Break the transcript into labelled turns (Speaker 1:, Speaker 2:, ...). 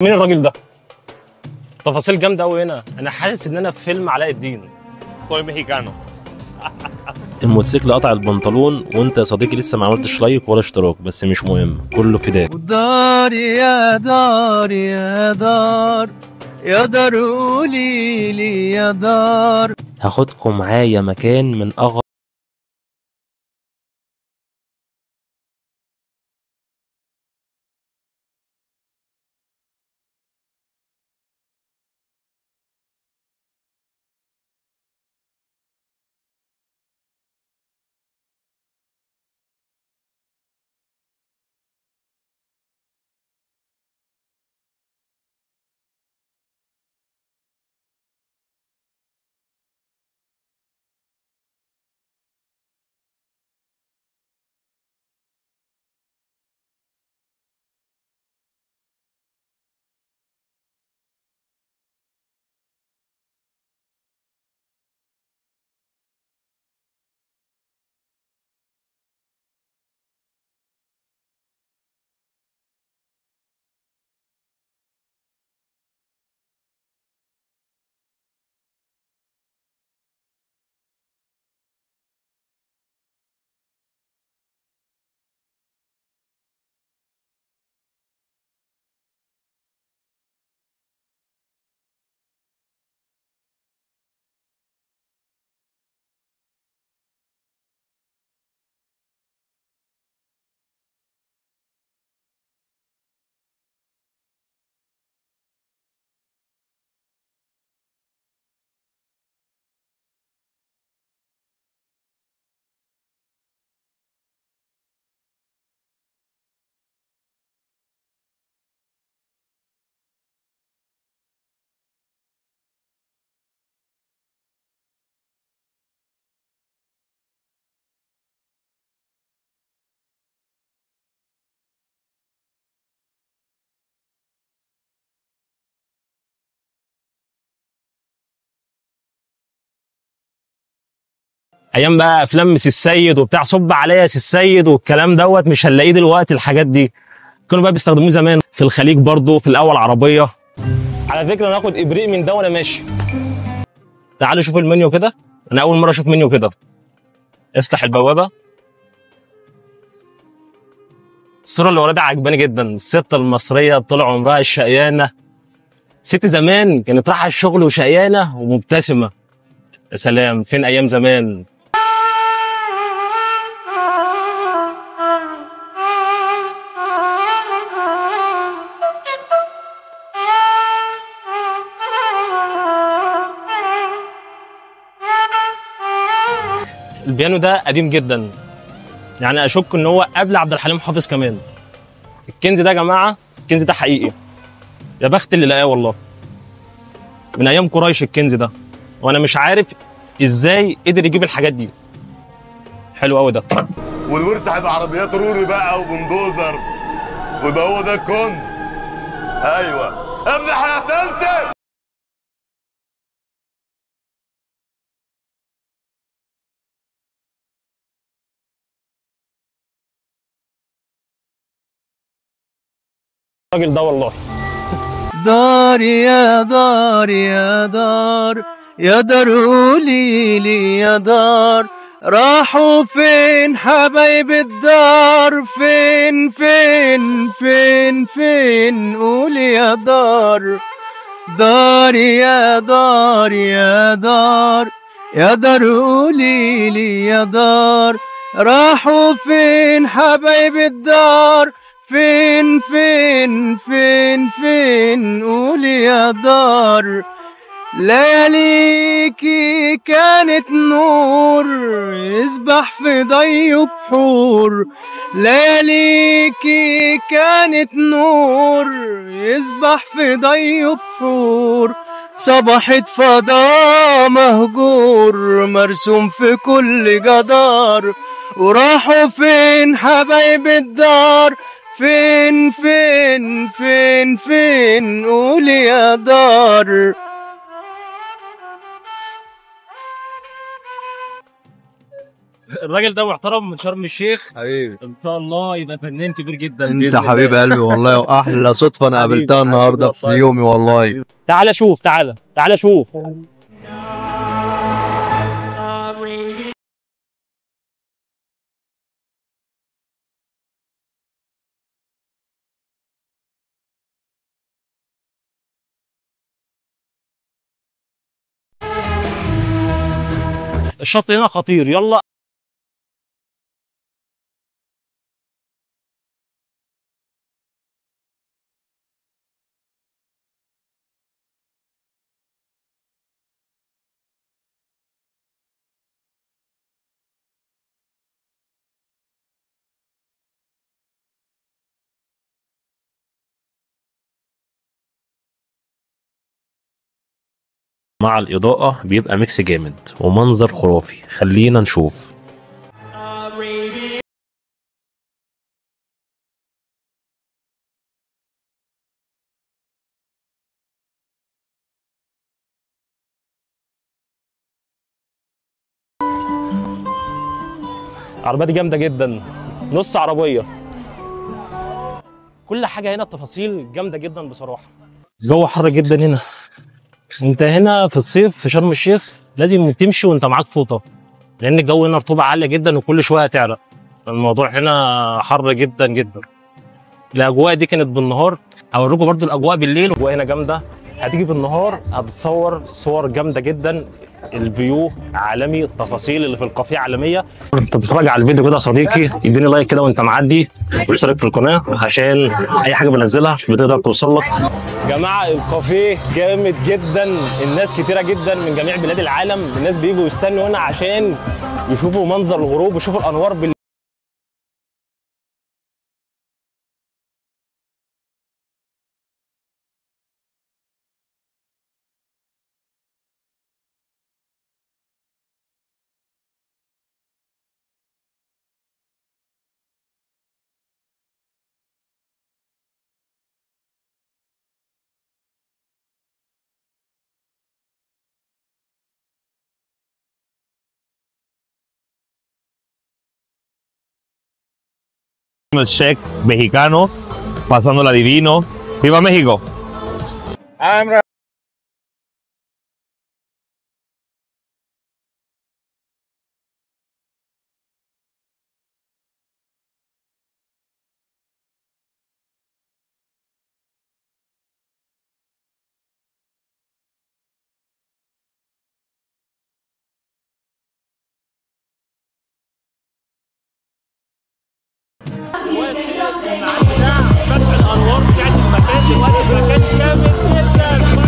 Speaker 1: مين الراجل ده؟ تفاصيل جامده قوي هنا، انا حاسس ان انا في فيلم علاء الدين.
Speaker 2: Soy mexicano.
Speaker 3: الموتوسيكل قطع البنطلون وانت يا صديقي لسه ما عملتش لايك ولا اشتراك، بس مش مهم، كله فداك.
Speaker 4: دار يا دار يا دار يا دار قولي لي يا دار.
Speaker 3: هاخدكم معايا مكان من اغرب
Speaker 1: ايام بقى افلام سي السيد وبتاع صب عليا يا سي السيد والكلام دوت، مش هنلاقيه دلوقتي. الحاجات دي كانوا بقى بيستخدموه زمان في الخليج برضه، في الاول عربيه. على فكره ناخد ابريق من ده وانا ماشي. تعالوا شوفوا المنيو كده، انا اول مره اشوف منيو كده. افتح البوابه. الصوره اللي وراها عجباني جدا، الست المصريه طول عمرها الشقيانه. ست زمان كانت رايحه الشغل وشقيانه ومبتسمه. يا سلام، فين ايام زمان. البيانو ده قديم جدا، يعني اشك ان هو قبل عبد الحليم حافظ كمان. الكنز ده يا جماعه، الكنز ده حقيقي. يا بخت اللي لقاه والله. من ايام قريش الكنز ده، وانا مش عارف ازاي قدر يجيب الحاجات دي. حلو قوي ده.
Speaker 5: والورث هيبقى عربيات روري بقى وبندوزر، ويبقى هو ده الكنز. ايوه افتح يا سلسل.
Speaker 1: الراجل ده والله.
Speaker 4: دار يا دار يا دار يا دار قولي لي يا دار. راحوا فين حبايب الدار؟ فين فين فين فين قولي يا دار. دار يا دار يا دار يا دار قولي لي يا دار. راحوا فين حبايب الدار؟ فين فين فين فين قولي يا دار. لياليكي كانت نور يسبح في ضي بحور. لياليكي كانت نور يسبح في ضي بحور. صبحت فضاء مهجور مرسوم في كل جدار. وراحوا فين حبايب الدار؟ فين فين فين فين قولي يا دار.
Speaker 1: الراجل ده محترم من شرم الشيخ،
Speaker 4: حبيبي
Speaker 1: ان شاء الله يبقى فنان كبير جدا
Speaker 4: انت
Speaker 1: بإذن الله.
Speaker 4: حبيب قلبي والله، واحلى صدفه انا
Speaker 1: حبيبي،
Speaker 4: قابلتها
Speaker 1: حبيبي
Speaker 4: النهارده في
Speaker 1: والله.
Speaker 4: يومي والله.
Speaker 1: تعالى شوف، تعالى شوف. الشط هنا خطير، يلا.
Speaker 3: مع الإضاءة بيبقى ميكس جامد ومنظر خرافي. خلينا نشوف.
Speaker 1: العربية دي جامدة جدا، نص عربية. كل حاجة هنا التفاصيل جامدة جدا بصراحة. الجو حر جدا هنا. انت هنا في الصيف في شرم الشيخ لازم تمشي وانت معاك فوطة، لأن الجو هنا رطوبة عالية جدا وكل شوية هتعرق. الموضوع هنا حر جدا جدا. الأجواء دي كانت بالنهار، هوريكم برضو الأجواء بالليل. الأجواء هنا جامدة، هتيجي بالنهار هتصور صور جامدة جدا. الفيو عالمي، التفاصيل اللي في الكافيه عالمية. انت بتتفرج على الفيديو كده يا صديقي، اديني لايك كده وانت معدي، واشترك في القناة عشان أي حاجة بنزلها بتقدر توصل لك. جماعة الكافيه جامد جدا، الناس كتيرة جدا من جميع بلاد العالم، الناس بيجوا يستنوا هنا عشان يشوفوا منظر الغروب ويشوفوا الأنوار بالليل.
Speaker 2: El chef mexicano, pasándola divino. ¡Viva México!
Speaker 1: فتح الانوار بتاعت المكان دلوقتي، المكان جامد جدا.